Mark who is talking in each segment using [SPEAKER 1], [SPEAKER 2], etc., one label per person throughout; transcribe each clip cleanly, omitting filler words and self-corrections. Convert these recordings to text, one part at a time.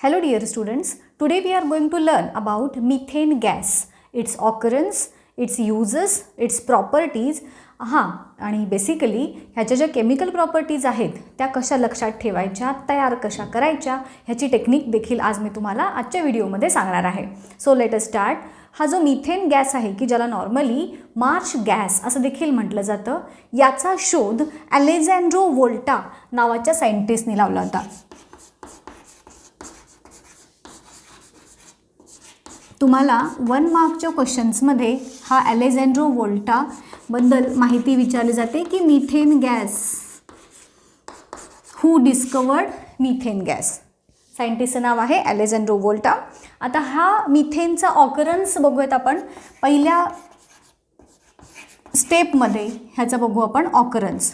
[SPEAKER 1] Hello dear students, today we are going to learn about methane gas, its occurrence, its uses, its properties. आणि basically ह्याच्या ज्या chemical properties आहेत त्या कशा लक्षात ठेवायच्या, तयार कशा करायच्या ह्याची टेक्निक देखील आज मी तुम्हाला आजच्या व्हिडिओमध्ये सांगणार आहे. So let us start. हा जो मिथेन गॅस आहे की ज्याला नॉर्मली मार्श गॅस असं देखील म्हटलं जातं, याचा शोध अलेक्झांड्रो वोल्टा नावाच्या सायंटिस्टनी लावला होता. तुम्हाला 1 मार्कच्या क्वेश्चन्समध्ये हा अलेक्झांड्रो वोल्टा बद्दल माहिती विचारली जाते की मिथेन गॅस, हू डिस्कवर्ड मिथेन गॅस. सायंटिस्टचं नाव आहे अलेक्झांड्रो वोल्टा. आता हा मिथेनचा ऑकरन्स बघूयात आपण. पहिल्या स्टेपमध्ये ह्याचा बघू आपण occurrence.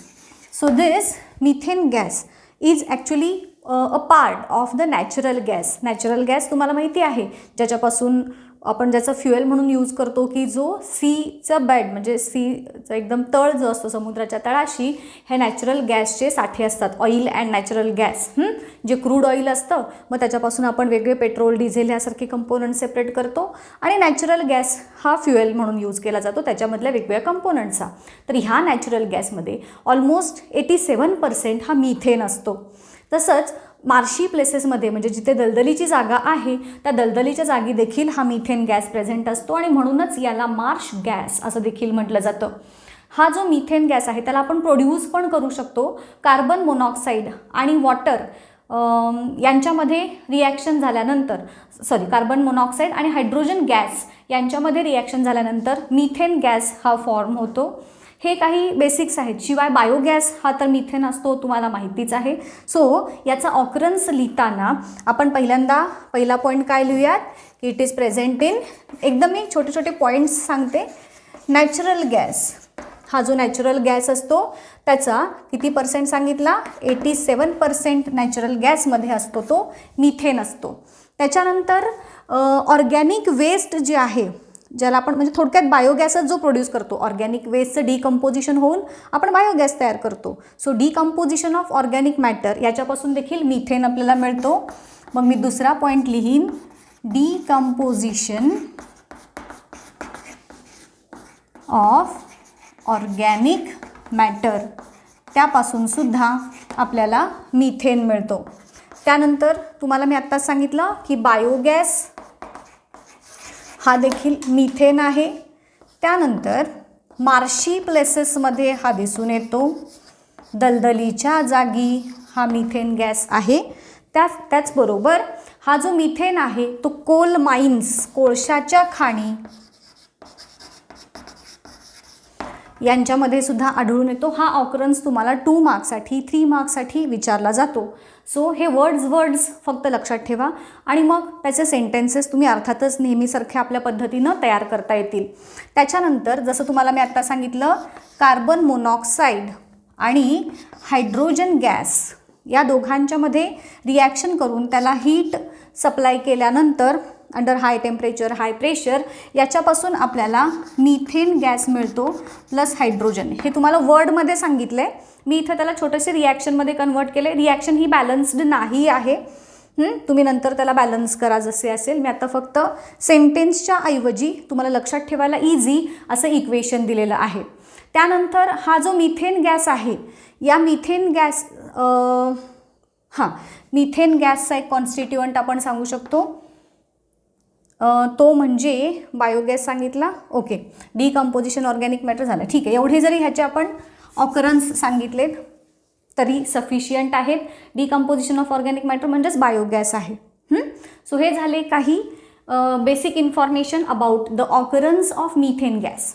[SPEAKER 1] So this methane gas is actually a part of the natural gas. Natural gas तुम्हाला माहिती आहे, ज्याच्यापासून आपण ज्याचा फ्युएल म्हणून यूज करतो की जो सीचा बेड म्हणजे सीचा एकदम तळ जो असतो समुद्राच्या तळाशी, हे नॅचरल गॅसचे साठे असतात. ऑइल अँड नॅचरल गॅस, जे क्रूड ऑइल असतं मग त्याच्यापासून आपण वेगळे पेट्रोल डिझेल ह्यासारखे कंपोनंट सेपरेट करतो आणि नॅचरल गॅस हा फ्युएल म्हणून यूज केला जातो त्याच्यामधल्या वेगवेगळ्या कंपोनंटचा. तर ह्या नॅचरल गॅसमध्ये ऑलमोस्ट 87% हा मिथेन असतो. तसंच मार्शी प्लेसेसमध्ये म्हणजे जिथे दलदलीची जागा आहे त्या दलदलीच्या जागी देखील हा मिथेन गॅस प्रेझेंट असतो आणि म्हणूनच याला मार्श गॅस असं देखील म्हटलं जातं. हा जो मिथेन गॅस आहे त्याला आपण प्रोड्यूस पण करू शकतो. कार्बन मोनॉक्साईड आणि वॉटर यांच्यामध्ये रिॲक्शन झाल्यानंतर, कार्बन मोनॉक्साईड आणि हायड्रोजन गॅस यांच्यामध्ये रिॲक्शन झाल्यानंतर मिथेन गॅस हा फॉर्म होतो. हे काही बेसिक्स आहेत. शिवाय बायोगॅस हा तर मिथेन असतो तुम्हाला माहितीच आहे. सो याचा ऑकरन्स लिहिताना आपण पहिला पॉईंट काय लिहूयात की इट इज प्रेझेंट इन, एकदम मी छोटे छोटे पॉईंट्स सांगते. नॅचरल गॅस, हा जो नॅचरल गॅस असतो त्याचा किती पर्सेंट सांगितला, 87% नॅचरल गॅसमध्ये असतो तो मिथेन असतो. त्याच्यानंतर ऑर्गॅनिक वेस्ट जे आहे, ज्याला आपण म्हणजे थोडक्यात बायोगॅसच जो प्रोड्यूस करतो, ऑर्गॅनिक वेस्टचं डिकम्पोजिशन होऊन आपण बायोगॅस तयार करतो. So decomposition of organic matter याच्यापासून देखील मिथेन आपल्याला मिळतो. मग मी दुसरा पॉईंट लिहीन, डिकम्पोजिशन ऑफ ऑर्गॅनिक मॅटर, त्यापासून सुद्धा आपल्याला मिथेन मिळतो. त्यानंतर तुम्हाला मी आत्ताच सांगितलं की बायोगॅस हा देखील मिथेन आहे. त्यानंतर मार्शी प्लेसेसमध्ये हा दिसून येतो, दलदलीच्या जागी हा मिथेन गॅस आहे. त्याचबरोबर हा जो मिथेन आहे तो कोल माइन्स, कोळशाच्या खाणी यांच्यामध्ये सुद्धा आढळून येतो. हा ऑकरन्स तुम्हाला 2 मार्क्ससाठी 3 मार्क्ससाठी विचारला जातो. सो हे वर्ड्स फक्त लक्षात ठेवा आणि मग त्याचे सेंटेन्सेस तुम्ही अर्थातच नेहमीसारख्या आपल्या पद्धतीनं तयार करता येतील. त्याच्यानंतर जसं तुम्हाला मी आत्ता सांगितलं, कार्बन मोनॉक्साईड आणि हायड्रोजन गॅस या दोघांच्यामध्ये रिॲक्शन करून त्याला हीट सप्लाय केल्यानंतर under high temperature high pressure याच्यापासून आपल्याला मिथेन गॅस मिळतो प्लस हायड्रोजन. हे तुम्हाला वर्डमध्ये सांगितलं आहे, मी इथं त्याला छोटेसे रिॲक्शनमध्ये कन्वर्ट केले. रिॲक्शन ही बॅलन्स्ड नाही आहे, तुम्ही नंतर त्याला बॅलन्स करा जसे असेल. मी आता फक्त सेंटेन्सच्या ऐवजी तुम्हाला लक्षात ठेवायला इझी असं इक्वेशन दिलेलं आहे. त्यानंतर हा जो मिथेन गॅस आहे, या मिथेन गॅसचा एक कॉन्स्टिट्युएंट आपण सांगू शकतो, तो म्हणजे बायोगॅस सांगितला. ओके, डिकम्पोजिशन ऑर्गॅनिक मॅटर झालं, ठीक आहे. एवढे जरी ह्याचे आपण ऑकरन्स सांगितलेत तरी सफिशियंट आहेत. डिकम्पोजिशन ऑफ ऑर्गॅनिक मॅटर म्हणजेच बायोगॅस आहे. सो हे झाले काही basic information about the occurrence of methane gas.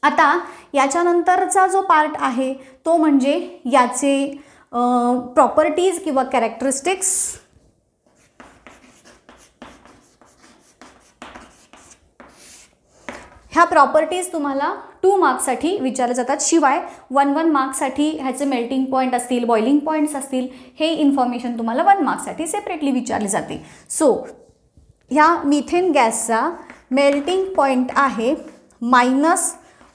[SPEAKER 1] आता याच्यानंतरचा जो पार्ट आहे तो म्हणजे याचे प्रॉपर्टीज किंवा कॅरेक्टरिस्टिक्स. ह्या प्रॉपर्टीज तुम्हाला 2 मार्क्ससाठी विचारले जातात. शिवाय 1 मार्क्ससाठी ह्याचे मेल्टिंग पॉईंट असतील, बॉइलिंग पॉईंट्स असतील, हे इन्फॉर्मेशन तुम्हाला 1 मार्क्ससाठी सेपरेटली विचारले जाते. सो ह्या मिथेन गॅसचा मेल्टिंग पॉईंट आहे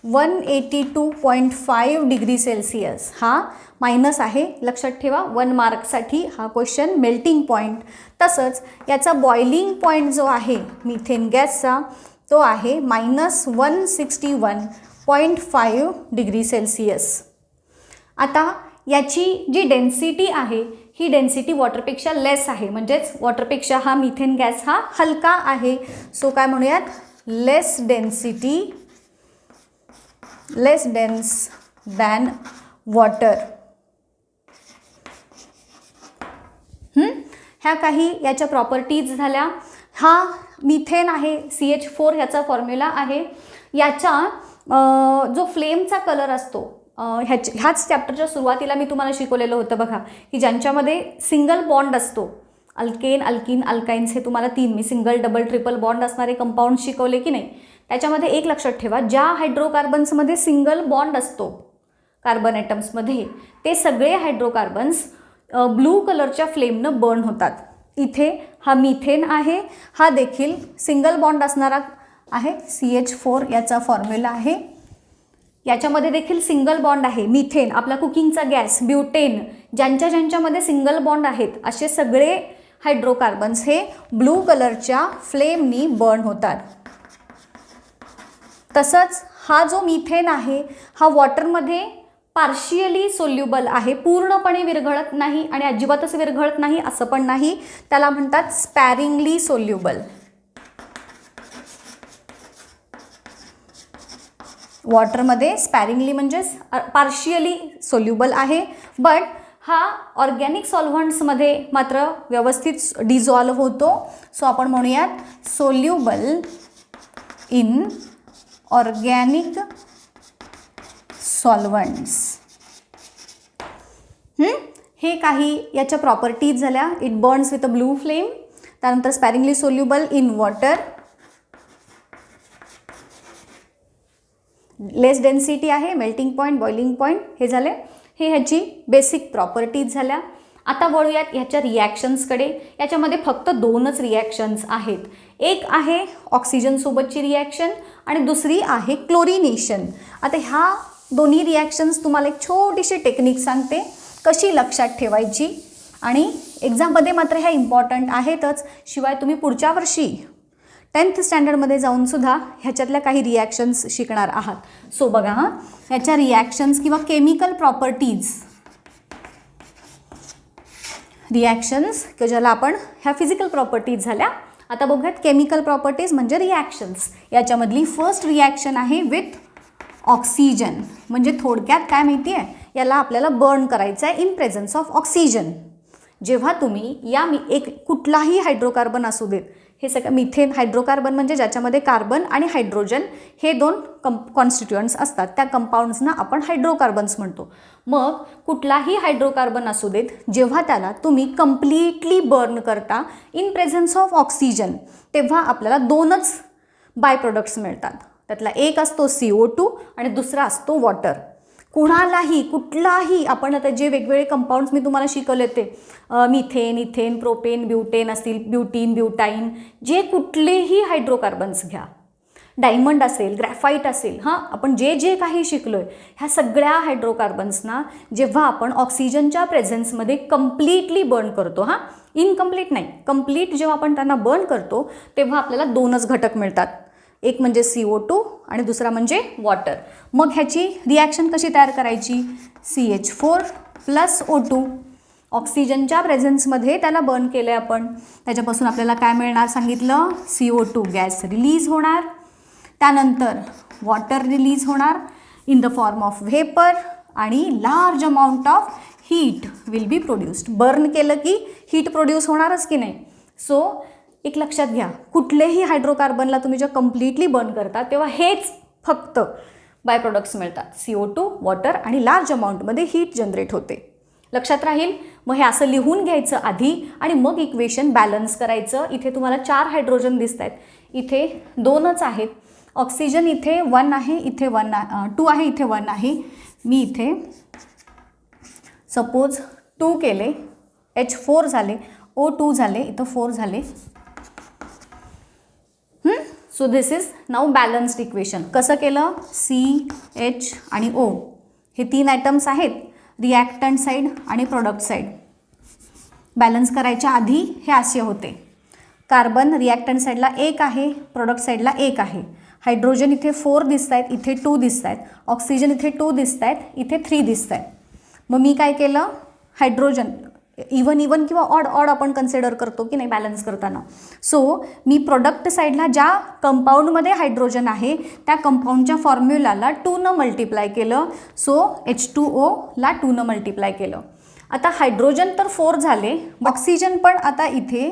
[SPEAKER 1] 182.5 डिग्री सेल्सिअस हा मायनस आहे, लक्षात ठेवा 1 मार्कसाठी हा क्वेश्चन. मेल्टिंग पॉईंट तसंच याचा बॉइलिंग पॉईंट जो आहे मिथेन गॅसचा तो आहे -161.5 डिग्री सेल्सिअस. आता याची जी डेन्सिटी आहे ही डेन्सिटी वॉटरपेक्षा लेस आहे, म्हणजेच वॉटरपेक्षा हा मिथेन गॅस हा हलका आहे. सो काय म्हणूयात, लेस डेन्स दॅन वॉटर. ह्या काही याच्या प्रॉपर्टीज झाल्या. हा मिथेन आहे CH4 ह्याचा फॉर्म्युला आहे. याचा जो फ्लेमचा कलर असतो ह्याच चॅप्टरच्या सुरुवातीला मी तुम्हाला शिकवलेलं होतं बघा, की ज्यांच्यामध्ये सिंगल बॉन्ड असतो, अल्केन, अल्किन, अल्काइन्स हे तुम्हाला 3 मी सिंगल, डबल, ट्रिपल बॉन्ड असणारे कंपाऊंड शिकवले की नाही. त्याच्यामध्ये एक लक्षात ठेवा, ज्या हायड्रोकार्बन्समध्ये सिंगल बॉन्ड असतो कार्बन ॲटम्समध्ये ते सगळे हायड्रोकार्बन्स ब्लू कलरच्या फ्लेमनं बर्न होतात. इथे हा मिथेन आहे, हा देखील सिंगल बॉन्ड असणारा आहे, CH4 याचा फॉर्म्युला आहे. याच्यामध्ये देखील सिंगल बॉन्ड आहे. मिथेन आपला कुकिंगचा गॅस, ब्युटेन, ज्यांच्यामध्ये सिंगल बॉन्ड आहेत असे सगळे हायड्रोकार्बन्स हे ब्लू कलरच्या फ्लेमनी बर्न होतात. तसंच हा जो मिथेन आहे हा वॉटरमध्ये पार्शियली सोल्युबल आहे, पूर्णपणे विरघळत नाही आणि अजिबातच विरघळत नाही असं पण नाही, त्याला म्हणतात स्पॅरिंगली सोल्युबल. वॉटरमध्ये स्पॅरिंगली म्हणजेच पार्शियली सोल्युबल आहे, बट हा ऑर्गॅनिक सॉल्व्हंट्समध्ये मात्र व्यवस्थित डिझॉल्व्ह होतो. सो आपण म्हणूयात सोल्युबल इन ऑर्गॅनिक सॉल्व्हंट्स. हे काही याच्या प्रॉपर्टीज झाल्या. It burns with a blue flame. त्यानंतर sparingly soluble in water, less density आहे, मेल्टिंग पॉईंट, बॉइलिंग पॉईंट हे झाले. हे ह्याची बेसिक प्रॉपर्टीज झाल्या. आता वळूयात ह्याच्या रिॲक्शन्सकडे. याच्यामध्ये फक्त 2च रिॲक्शन्स आहेत. एक आहे ऑक्सिजनसोबतची रिॲक्शन आणि दुसरी आहे क्लोरिनेशन. आता ह्या दोन्ही रिॲक्शन्स तुम्हाला एक छोटीशी टेक्निक सांगते कशी लक्षात ठेवायची, आणि एक्झाममध्ये मात्र ह्या इम्पॉर्टंट आहेतच. शिवाय तुम्ही पुढच्या वर्षी 10th स्टँडर्डमध्ये जाऊनसुद्धा ह्याच्यातल्या काही रिॲक्शन्स शिकणार आहात. सो बघा हां, ह्याच्या रिॲक्शन्स किंवा केमिकल प्रॉपर्टीज, रिॲक्शन्स किंवा ज्याला आपण ह्या फिजिकल प्रॉपर्टीज झाल्या. आता बघूयात केमिकल प्रॉपर्टीज म्हणजे रिॲक्शन्स. याच्यामधली फर्स्ट रिॲक्शन आहे विथ ऑक्सिजन. म्हणजे थोडक्यात काय माहिती आहे, याला आपल्याला बर्न करायचं आहे इन प्रेझन्स ऑफ ऑक्सिजन. जेव्हा तुम्ही एक कुठलाही हायड्रोकार्बन असू देत, हे सगळं मिथेन हायड्रोकार्बन म्हणजे ज्याच्यामध्ये कार्बन आणि हायड्रोजन हे 2 कॉन्स्टिट्युएंट्स असतात, त्या कंपाऊंड्सना आपण हायड्रोकार्बन्स म्हणतो. मग कुठलाही हायड्रोकार्बन असू देत, जेव्हा त्याला तुम्ही कम्प्लिटली बर्न करता इन प्रेझन्स ऑफ ऑक्सिजन, तेव्हा आपल्याला 2च बाय प्रोडक्ट्स मिळतात. त्यातला एक असतो CO2 आणि दुसरा असतो वॉटर. कुठलाही आपण आता जे वेगवेगळे कंपाऊंड्स मी तुम्हाला शिकवले ते मिथेन, इथेन, प्रोपेन, ब्युटेन असतील, ब्युटीन, ब्युटाईन, जे कुठलेही हायड्रोकार्बन्स घ्या, डायमंड असेल, ग्रॅफाईट असेल, हां आपण जे काही शिकलो आहे ह्या सगळ्या हायड्रोकार्बन्सना जेव्हा आपण ऑक्सिजनच्या प्रेझेन्समध्ये कम्प्लिटली बर्न करतो, हां इनकम्प्लीट नाही, कम्प्लीट जेव्हा आपण त्यांना बर्न करतो तेव्हा आपल्याला 2च घटक मिळतात. एक म्हणजे CO2 आणि दुसरा म्हणजे वॉटर. मग ह्याची रिॲक्शन कशी तयार करायची, CH4 + O2. ऑक्सिजनच्या प्रेझेन्समध्ये त्याला बर्न केलं आहे आपण, त्याच्यापासून आपल्याला काय मिळणार सांगितलं, CO2 गॅस रिलीज होणार, त्यानंतर वॉटर रिलीज होणार in the form of vapour आणि large amount of heat will be produced. Burn केलं की हीट प्रोड्यूस होणारच की नाही. सो एक लक्षात घ्या, कुठलेही हायड्रोकार्बनला तुम्ही जेव्हा कम्प्लिटली बर्न करता तेव्हा हेच फक्त बाय प्रोडक्ट्स मिळतात, CO2, वॉटर आणि लार्ज अमाऊंटमध्ये हीट जनरेट होते. लक्षात राहील. मग हे असं लिहून घ्यायचं आधी आणि मग इक्वेशन बॅलन्स करायचं. इथे तुम्हाला 4 हायड्रोजन दिसत आहेत, इथे 2च आहेत. ऑक्सिजन इथे 1 आहे, इथे 2 आहे, इथे 1 आहे. मी इथे सपोज 2 केले, H4 झाले, O2 झाले, इथं 4 झाले. So this is now balanced equation. कसं केलं? CH आणि O हे 3 ॲटम्स आहेत, रिॲक्टंट साईड आणि प्रोडक्ट साईड. बॅलन्स करायच्या आधी हे असे होते. कार्बन रिॲक्टंट साईडला 1 आहे, प्रोडक्ट साईडला 1 आहे. हायड्रोजन इथे 4 दिसत आहेत, इथे 2 दिसत आहेत. ऑक्सिजन इथे 2 दिसत आहेत, इथे 3 दिसत आहेत. मग मी काय केलं? हायड्रोजन इवन किंवा ऑड आपण कन्सिडर करतो की नाही बॅलन्स करताना. सो मी प्रोडक्ट साईडला ज्या कंपाऊंडमध्ये हायड्रोजन आहे त्या कंपाऊंडच्या फॉर्म्युलाला 2 मल्टिप्लाय केलं. सो H2O ला 2 मल्टिप्लाय केलं. आता हायड्रोजन तर 4 झाले, ऑक्सिजन पण आता इथे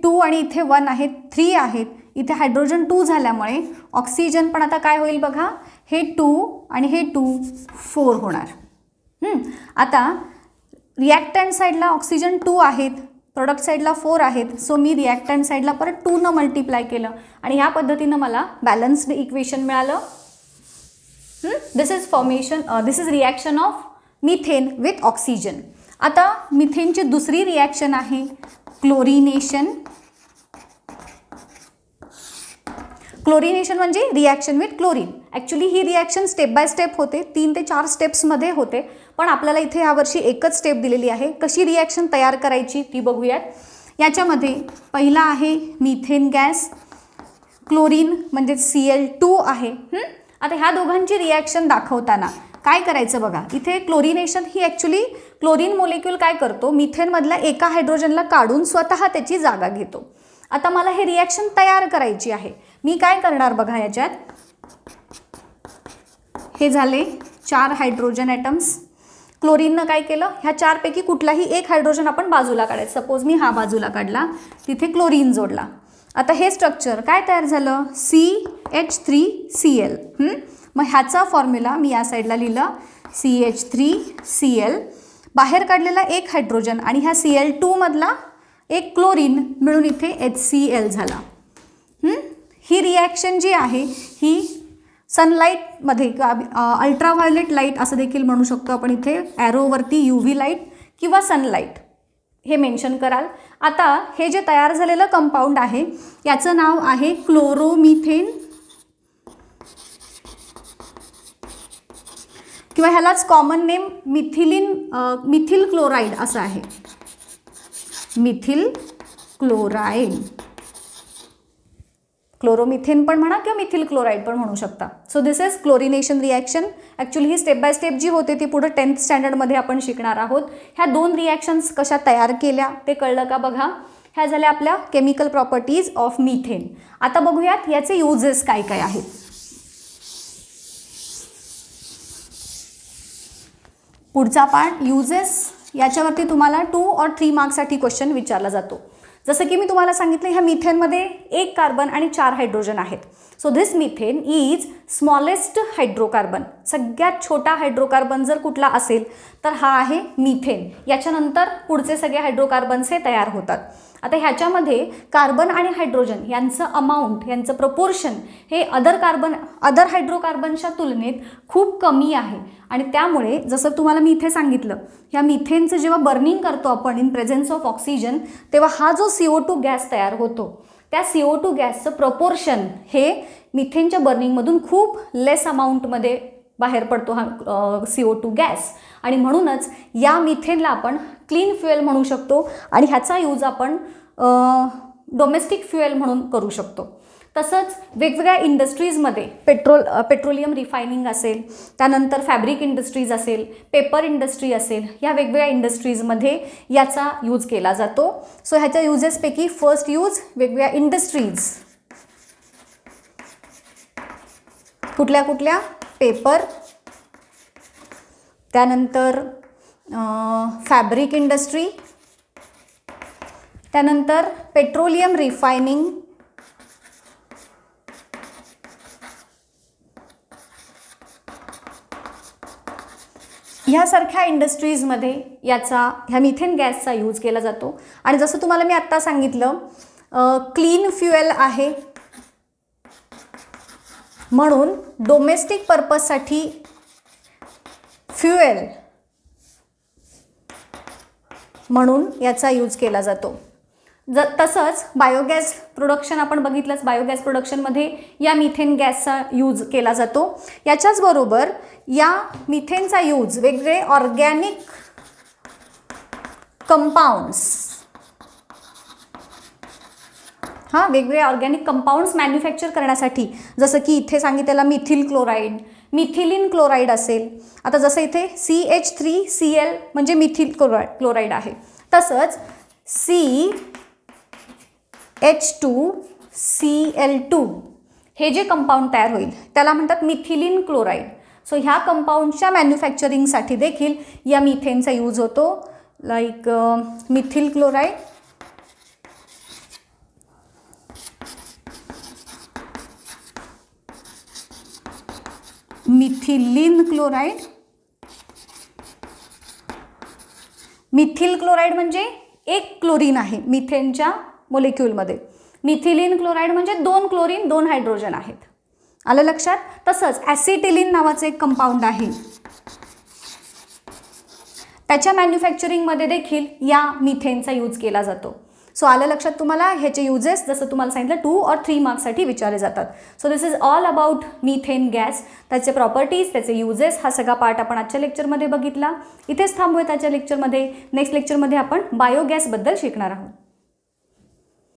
[SPEAKER 1] 2 आणि इथे 1 आहेत, 3 आहेत. इथे हायड्रोजन 2 झाल्यामुळे ऑक्सिजन पण आता काय होईल बघा, हे 2 आणि हे 2 4 होणार. आता रिॲक्टंट साईडला ऑक्सिजन 2 आहेत, प्रोडक्ट साईडला 4 आहेत. सो मी रिॲक्टंट साईडला परत 2 मल्टिप्लाय केलं आणि ह्या पद्धतीनं मला बॅलन्स्ड इक्वेशन मिळालं. This is reaction of methane with oxygen. आता मिथेनची दुसरी रिॲक्शन आहे क्लोरिनेशन. क्लोरिनेशन म्हणजे रिॲक्शन विथ क्लोरीन. ॲक्च्युली ही रिॲक्शन स्टेप बाय स्टेप होते, 3 ते 4 स्टेप्समध्ये होते, पण आपल्याला इथे यावर्षी एकच स्टेप दिलेली आहे. कशी रिॲक्शन तयार करायची ती बघूयात. याच्यामध्ये पहिला आहे मिथेन गॅस, क्लोरीन म्हणजे Cl2 आहे. आता ह्या दोघांची रिॲक्शन दाखवताना काय करायचं बघा, इथे क्लोरिनेशन ही ॲक्च्युली क्लोरीन मोलेक्यूल काय करतो, मिथेनमधल्या एका हायड्रोजनला काढून स्वतः त्याची जागा घेतो. आता मला हे रिॲक्शन तयार करायची आहे. मी काय करणार बघा, याच्यात हे झाले 4 हायड्रोजन ॲटम्स. क्लोरीननं काय केलं, ह्या 4 पैकी कुठलाही एक हायड्रोजन आपण बाजूला काढायचं. सपोज मी हा बाजूला काढला, तिथे क्लोरीन जोडला. आता हे स्ट्रक्चर काय तयार झालं, CH3Cl. मग ह्याचा फॉर्म्युला मी या साईडला लिहिलं CH3Cl. बाहेर काढलेला एक हायड्रोजन आणि ह्या Cl2 मधला एक क्लोरीन मिळून इथे HCl झाला. ही रिॲक्शन जी आहे ही सनलाईटमध्ये किंवा अल्ट्राव्हायोलेट लाईट असं देखील म्हणू शकतो आपण. इथे ॲरोवरती UV लाईट किंवा सनलाईट हे मेन्शन कराल. आता हे जे तयार झालेलं कंपाऊंड आहे याचं नाव आहे क्लोरोमिथेन किंवा ह्यालाच कॉमन नेम मिथिल क्लोराईड असं आहे. मिथिल क्लोराईड, क्लोरोमिथेन पण म्हणा किंवा मिथिल क्लोराईड पण म्हणू शकता. So this is chlorination reaction. Actually ही स्टेप बाय स्टेप जी होते ती पुढे 10th स्टँडर्डमध्ये आपण शिकणार आहोत. ह्या 2 रिॲक्शन्स कशा तयार केल्या ते कळलं का बघा. ह्या झाल्या आपल्या केमिकल प्रॉपर्टीज ऑफ मिथेन. आता बघूयात याचे युजेस काय काय आहेत. पुढचा पार्ट युजेस. याच्यावरती तुम्हाला 2 or 3 मार्क्ससाठी क्वेश्चन विचारला जातो. जसं की मी तुम्हाला सांगितलं ह्या मिथेनमध्ये 1 कार्बन आणि 4 हायड्रोजन आहेत. So this methane is smallest hydrocarbon. सगळ्यात छोटा हायड्रोकार्बन जर कुठला असेल तर हा आहे मिथेन. याच्यानंतर पुढचे सगळे हायड्रोकार्बन्स हे तयार होतात. आता ह्याच्यामध्ये कार्बन आणि हायड्रोजन यांचं अमाऊंट, यांचं प्रपोर्शन हे अदर हायड्रोकार्बनच्या तुलनेत खूप कमी आहे. आणि त्यामुळे जसं तुम्हाला मी इथे सांगितलं, ह्या मिथेनचं जेव्हा बर्निंग करतो आपण इन प्रेझेन्स ऑफ ऑक्सिजन, तेव्हा हा जो CO2 गॅस तयार होतो त्या CO2 गॅसचं प्रपोर्शन हे मिथेनच्या बर्निंगमधून खूप लेस अमाऊंटमध्ये बाहेर पडतो हा CO2 गॅस. आणि म्हणूनच या मिथेनला आपण क्लीन फ्युएल म्हणू शकतो आणि ह्याचा यूज आपण डोमेस्टिक फ्युएल म्हणून करू शकतो. तसंच वेगवेगळ्या इंडस्ट्रीजमध्ये पेट्रोलियम रिफायनिंग असेल, त्यानंतर फॅब्रिक इंडस्ट्रीज असेल, पेपर इंडस्ट्री असेल, या वेगवेगळ्या इंडस्ट्रीजमध्ये याचा यूज केला जातो. सो ह्याच्या युजेसपैकी फर्स्ट यूज वेगवेगळ्या इंडस्ट्रीज. कुठल्या कुठल्या, पेपर, त्यानंतर फॅब्रिक इंडस्ट्री, त्यानंतर पेट्रोलियम रिफायनिंग, ह्यासारख्या इंडस्ट्रीजमध्ये ह्या मिथेन गॅसचा यूज केला जातो. आणि जसं तुम्हाला मी आत्ता सांगितलं क्लीन फ्युएल आहे म्हणून डोमेस्टिक पर्पजसाठी फ्युएल म्हणून याचा यूज केला जातो. तसंच बायोगॅस प्रोडक्शन आपण बघितलंच, बायोगॅस प्रोडक्शनमध्ये या मिथेन गॅसचा यूज केला जातो. याच्याचबरोबर या मिथेनचा यूज वेगवेगळे ऑर्गॅनिक कंपाऊंड्स, वेगवेगळे ऑर्गॅनिक कंपाऊंड्स मॅन्युफॅक्चर करण्यासाठी, जसं की इथे सांगितलेला मिथिल क्लोराईड, मिथिलीन क्लोराईड असेल. आता जसं इथे CH3Cl म्हणजे मिथिल क्लोराईड आहे, तसंच CH2Cl2 हे जे कंपाऊंड तयार होईल त्याला म्हणतात मिथिलीन क्लोराईड. सो ह्या कंपाऊंडच्या मॅन्युफॅक्चरिंगसाठी देखील या मिथेनचा यूज होतो, like methyl chloride, methylene chloride. Methyl chloride म्हणजे एक क्लोरीन आहे मिथेनच्या मोलेक्युलमध्ये. मिथिलीन क्लोराईड म्हणजे 2 क्लोरीन 2 हायड्रोजन आहेत. आलं लक्षात? तसंच ॲसिटिलीन नावाचं एक कंपाऊंड आहे, त्याच्या मॅन्युफॅक्चरिंगमध्ये देखील या मिथेनचा यूज केला जातो. सो आलं लक्षात तुम्हाला? ह्याचे युजेस जसं तुम्हाला सांगितलं 2 और 3 मार्क्ससाठी विचारले जातात. So this is all about methane gas, त्याचे प्रॉपर्टीज, त्याचे युजेस, हा सगळा पार्ट आपण आजच्या लेक्चरमध्ये बघितला. इथेच थांबूया त्याच्या लेक्चरमध्ये. नेक्स्ट लेक्चरमध्ये आपण बायोगॅसबद्दल शिकणार आहोत.